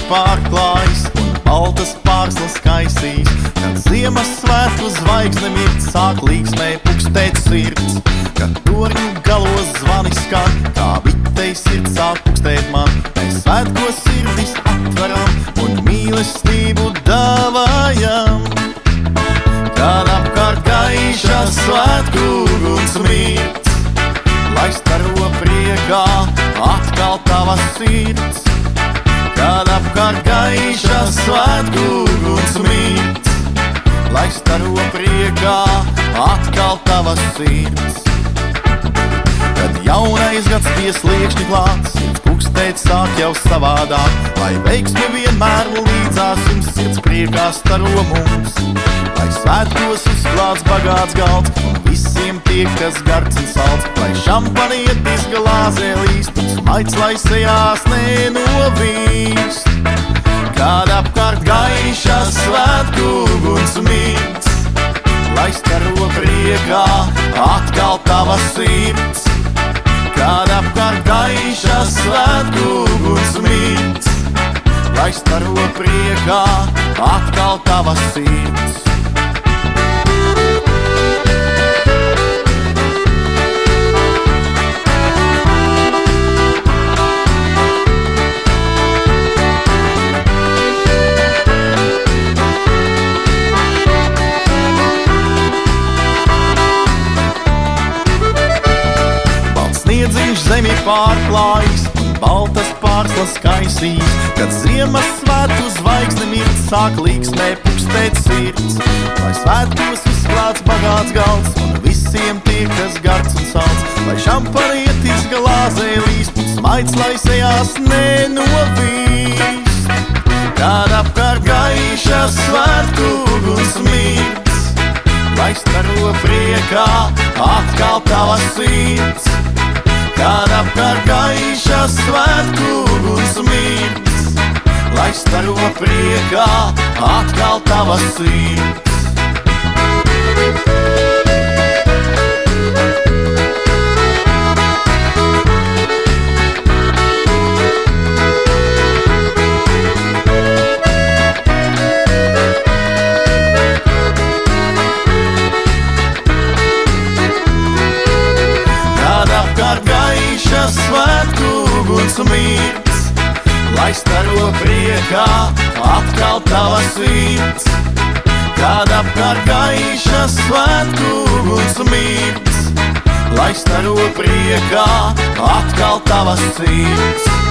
pārklājis un baltas pārslas kaisīs. Kad Ziemassvētku zvaigzne mirt, sāk līksmē pukstēt sirds. Kad torņu galos zvani skan, kā vitei sirds sāk pukstēt man. Mēs svētkos sirdis atveram un mīlestību dāvājam. Kad apkārt gaišā svētku uguns mirts, lai staro priekā atkal tava sirds. Kad apkārt gaišā svētku uguns mirts, lai staro priekā atkal tava sirds. Kad jaunais gads pie sliekšņa klāts, sirds pukstēt sāk jau savādāk, lai veiksme vienmēr līdzās jums, sirds priekā staro mums. Lai svētkos uzklāts bagāts galds un visiem tiek kas gards un salds, lai šampaniet izglāzē līst un smaids, lai sejās nenovīst. Kad apkārt gaišā svētku uguns mirts, lai staro priekā atkal tava sirds. Kad apkārt gaišā svētku uguns mirts, lai staro priekā atkal tava sirds. Sniedziņš zemi pārklājis un baltas pārslas kaisīs. Kad Ziemassvētku zvaigzne mirt, sāk līksmē pukstēt sirds. Lai svētkos uzklāts bagāts galds un visiem tiek kas gards un salds, lai šampaniet izglāzē līst un smaids, lai sejās nenovīst. Kad apkārt gaišā svētku uguns mirts, lai staro priekā atkal tava sirds. Kad apkārt gaišā svētku uguns mirts, lai staro priekā atkal tava sirds. Svētku uguns mirts, lai staro priekā atkal tava sirds. Kad apkārt gaišā svētku uguns mirts, lai staro priekā atkal tava sirds.